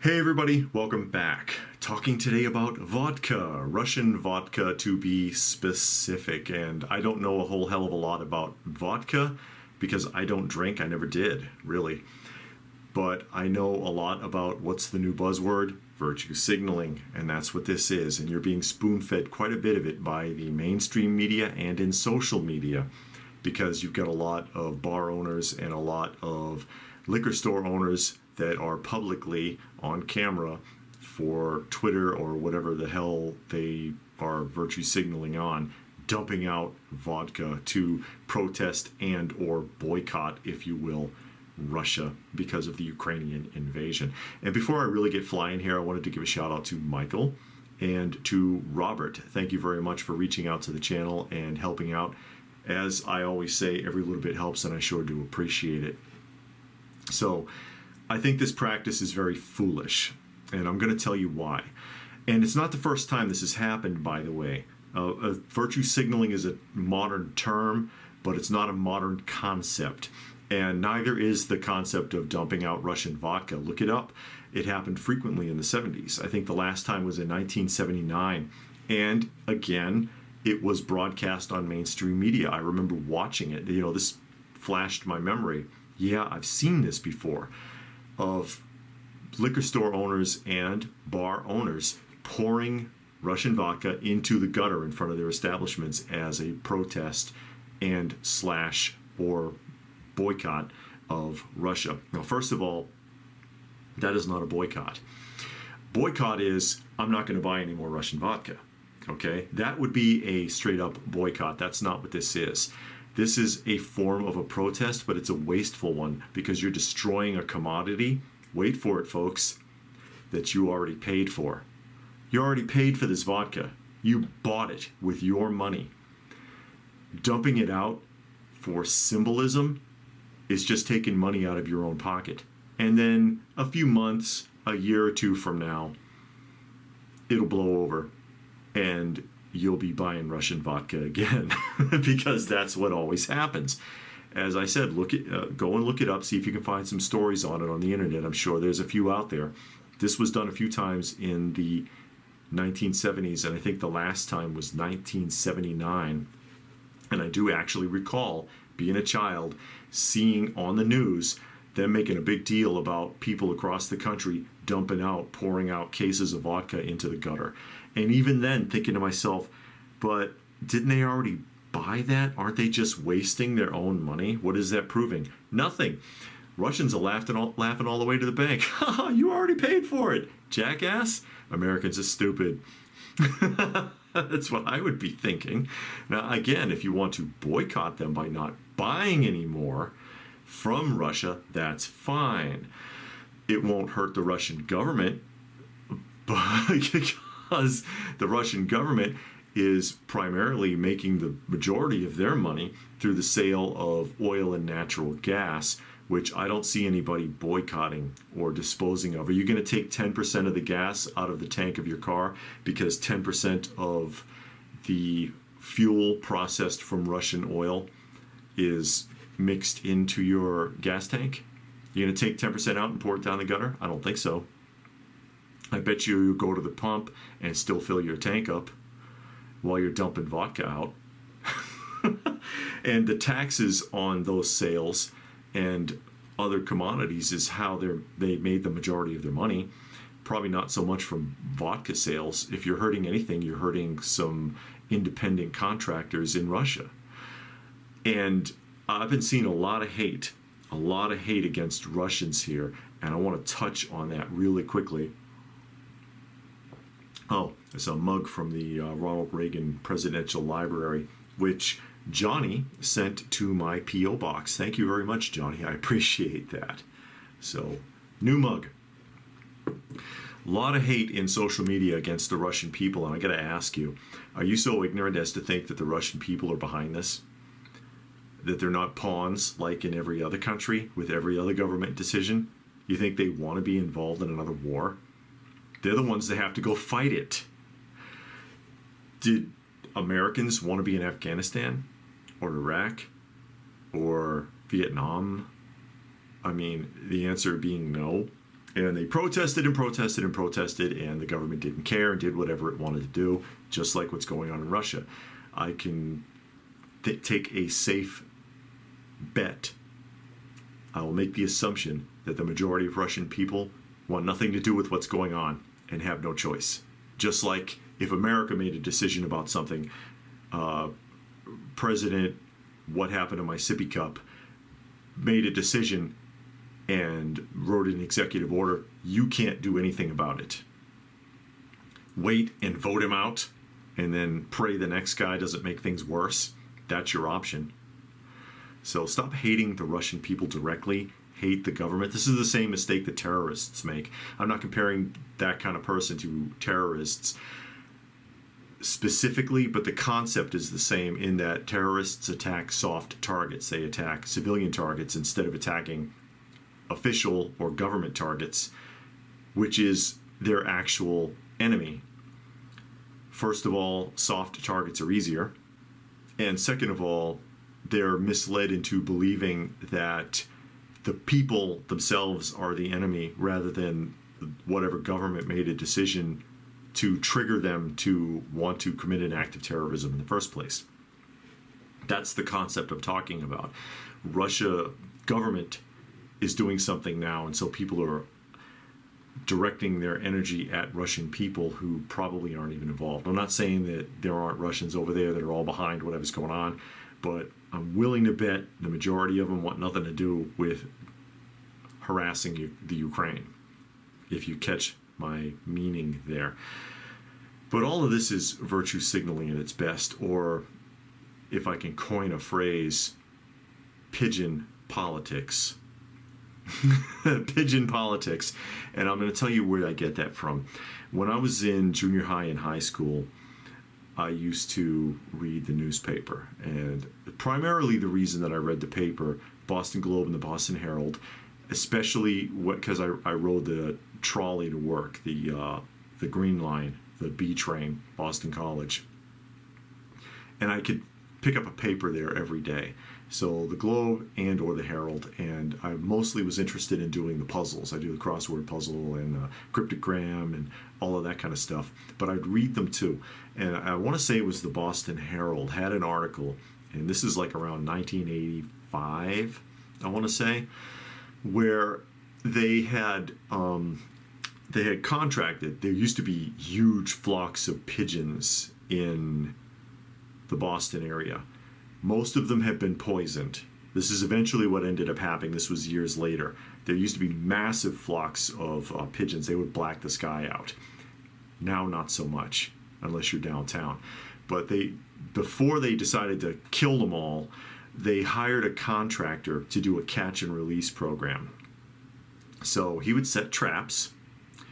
Hey everybody, welcome back. Talking today about vodka, Russian vodka to be specific. And I don't know a whole hell of a lot about vodka because I don't drink. I never did, really. But I know a lot about what's the new buzzword? Virtue signaling. And that's what this is. And you're being spoon-fed quite a bit of it by the mainstream media and in social media because you've got a lot of bar owners and a lot of liquor store owners that are publicly on camera for Twitter or whatever the hell they are virtue signaling on, dumping out vodka to protest and or boycott, if you will, Russia because of the Ukrainian invasion. And before I really get flying here, I wanted to give a shout out to Michael and to Robert. Thank you very much for reaching out to the channel and helping out. As I always say, every little bit helps, and I sure do appreciate it. So I think this practice is very foolish, and I'm going to tell you why. And it's not the first time this has happened, by the way. Virtue signaling is a modern term, but it's not a modern concept. And neither is the concept of dumping out Russian vodka. Look it up. It happened frequently in the 70s. I think the last time was in 1979. And again, it was broadcast on mainstream media. I remember watching it. You know, this flashed my memory. Yeah, I've seen this before, of liquor store owners and bar owners pouring Russian vodka into the gutter in front of their establishments as a protest and slash or boycott of Russia. Now, first of all, that is not a boycott. Boycott is, I'm not going to buy any more Russian vodka. Okay? That would be a straight up boycott. That's not what this is. This is a form of a protest, but it's a wasteful one because you're destroying a commodity. Wait for it, folks, that you already paid for. You already paid for this vodka. You bought it with your money. Dumping it out for symbolism is just taking money out of your own pocket. And then a few months, a year or two from now, it'll blow over and you'll be buying Russian vodka again because that's what always happens. As I said, go and look it up, see if you can find some stories on it on the internet. I'm sure there's a few out there. This was done a few times in the 1970s, and I think the last time was 1979. And I do actually recall, being a child, seeing on the news them making a big deal about people across the country pouring out cases of vodka into the gutter. And even then, thinking to myself, but didn't they already buy that? Aren't they just wasting their own money? What is that proving? Nothing. Russians are laughing all the way to the bank. You already paid for it, jackass. Americans are stupid. That's what I would be thinking. Now, again, if you want to boycott them by not buying any more from Russia, that's fine. It won't hurt the Russian government, but because the Russian government is primarily making the majority of their money through the sale of oil and natural gas, which I don't see anybody boycotting or disposing of. Are you going to take 10% of the gas out of the tank of your car because 10% of the fuel processed from Russian oil is mixed into your gas tank? You're going to take 10% out and pour it down the gutter? I don't think so. I bet you go to the pump and still fill your tank up while you're dumping vodka out. And the taxes on those sales and other commodities is how they made the majority of their money. Probably not so much from vodka sales. If you're hurting anything, you're hurting some independent contractors in Russia. And I've been seeing a lot of hate against Russians here, and I want to touch on that really quickly. Oh, it's a mug from the Ronald Reagan Presidential Library, which Johnny sent to my P.O. box. Thank you very much, Johnny. I appreciate that. So, new mug. A lot of hate in social media against the Russian people, and I got to ask you, are you so ignorant as to think that the Russian people are behind this? That they're not pawns like in every other country with every other government decision? You think they want to be involved in another war? They're the ones that have to go fight it. Did Americans want to be in Afghanistan or Iraq or Vietnam? I mean, the answer being no. And they protested and protested and protested, and the government didn't care and did whatever it wanted to do, just like what's going on in Russia. I can take a safe bet. I will make the assumption that the majority of Russian people want nothing to do with what's going on and have no choice. Just like if America made a decision about something, President, what happened to my sippy cup, made a decision and wrote an executive order, you can't do anything about it. Wait and vote him out, and then pray the next guy doesn't make things worse. That's your option. So stop hating the Russian people directly. Hate the government. This is the same mistake that terrorists make. I'm not comparing that kind of person to terrorists specifically, but the concept is the same in that terrorists attack soft targets. They attack civilian targets instead of attacking official or government targets, which is their actual enemy. First of all, soft targets are easier. And second of all, they're misled into believing that the people themselves are the enemy rather than whatever government made a decision to trigger them to want to commit an act of terrorism in the first place. That's the concept I'm talking about. Russia government is doing something now, and so people are directing their energy at Russian people who probably aren't even involved. I'm not saying that there aren't Russians over there that are all behind whatever's going on, but I'm willing to bet the majority of them want nothing to do with harassing the Ukraine, if you catch my meaning there. But all of this is virtue signaling at its best, or if I can coin a phrase, pigeon politics. Pigeon politics. And I'm going to tell you where I get that from. When I was in junior high and high school, I used to read the newspaper. And primarily the reason that I read the paper, Boston Globe and the Boston Herald, especially because I rode the trolley to work, the Green Line, the B train, Boston College. And I could pick up a paper there every day. So the Globe and or the Herald, and I mostly was interested in doing the puzzles. I do the crossword puzzle and cryptogram and all of that kind of stuff. But I'd read them too. And I want to say it was the Boston Herald had an article, and this is like around 1985, I want to say, where they had contracted. There used to be huge flocks of pigeons in the Boston area. Most of them have been poisoned. This is eventually what ended up happening. This was years later. There used to be massive flocks of pigeons. They would black the sky out. Now, not so much, unless you're downtown. But before they decided to kill them all, they hired a contractor to do a catch and release program. So he would set traps.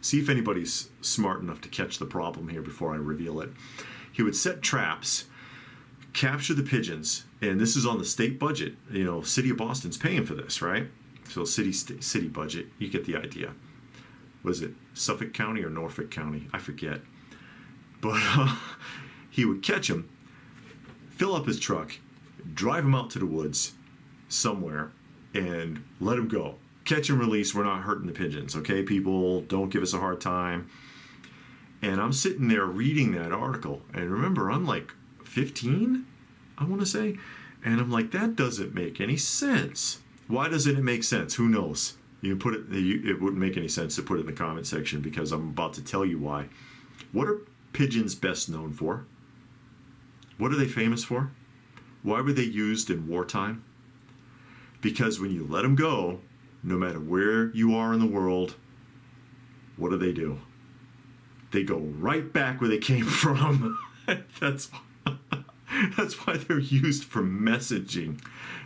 See if anybody's smart enough to catch the problem here before I reveal it. He would set traps, capture the pigeons, and this is on the state budget. You know, City of Boston's paying for this, right? So city budget, you get the idea. Was it Suffolk County or Norfolk County? I forget. But he would catch them, fill up his truck, drive them out to the woods somewhere, and let them go. Catch and release, we're not hurting the pigeons, okay, people? Don't give us a hard time. And I'm sitting there reading that article, and remember, I'm like 15, I want to say, and I'm like, that doesn't make any sense. Why doesn't it make sense? Who knows? You can put it. It wouldn't make any sense to put it in the comment section, because I'm about to tell you why. What are pigeons best known for? What are they famous for? Why were they used in wartime? Because when you let them go, no matter where you are in the world, what do? They go right back where they came from. That's why they're used for messaging.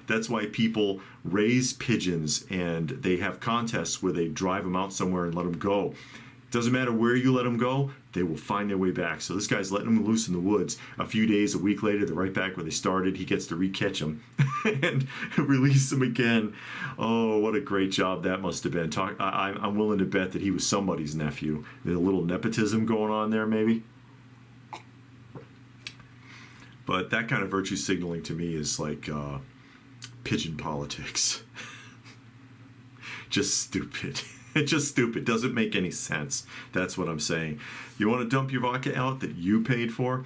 That's why people raise pigeons and they have contests where they drive them out somewhere and let them go. Doesn't matter where you let them go, they will find their way back. So this guy's letting them loose in the woods. A few days, a week later, they're right back where they started. He gets to re-catch them and release them again. Oh, what a great job that must have been. I'm willing to bet that he was somebody's nephew. There's a little nepotism going on there, maybe. But that kind of virtue signaling to me is like pigeon politics. Just stupid. It's just stupid. Doesn't make any sense. That's what I'm saying. You want to dump your vodka out that you paid for,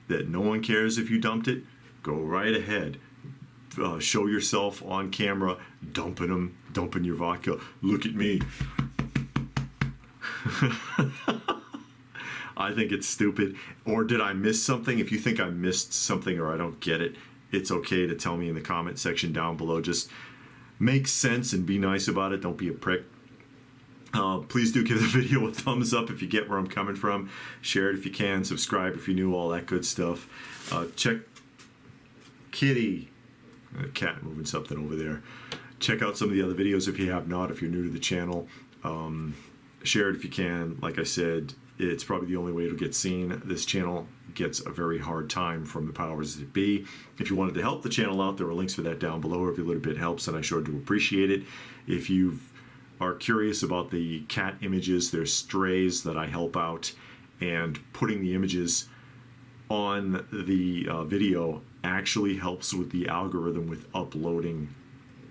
that no one cares if you dumped it? Go right ahead. Show yourself on camera dumping your vodka. Look at me. I think it's stupid. Or did I miss something? If you think I missed something or I don't get it, it's okay to tell me in the comment section down below. Just make sense and be nice about it. Don't be a prick. Please do give the video a thumbs up if you get where I'm coming from. Share it if you can. Subscribe if you're new. All that good stuff. Check Kitty. Cat moving something over there. Check out some of the other videos if you have not, if you're new to the channel. Share it if you can. Like I said, it's probably the only way it'll get seen. This channel gets a very hard time from the powers that be. If you wanted to help the channel out, there are links for that down below. Every little bit helps, and I sure do appreciate it. If you are curious about the cat images, there's strays that I help out, and putting the images on the video actually helps with the algorithm with uploading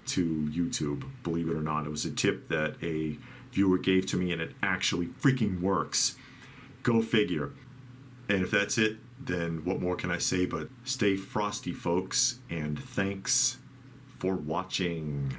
to YouTube. Believe it or not, it was a tip that a viewer gave to me, and it actually freaking works. Go figure. And if that's it, then what more can I say but stay frosty, folks, and thanks for watching.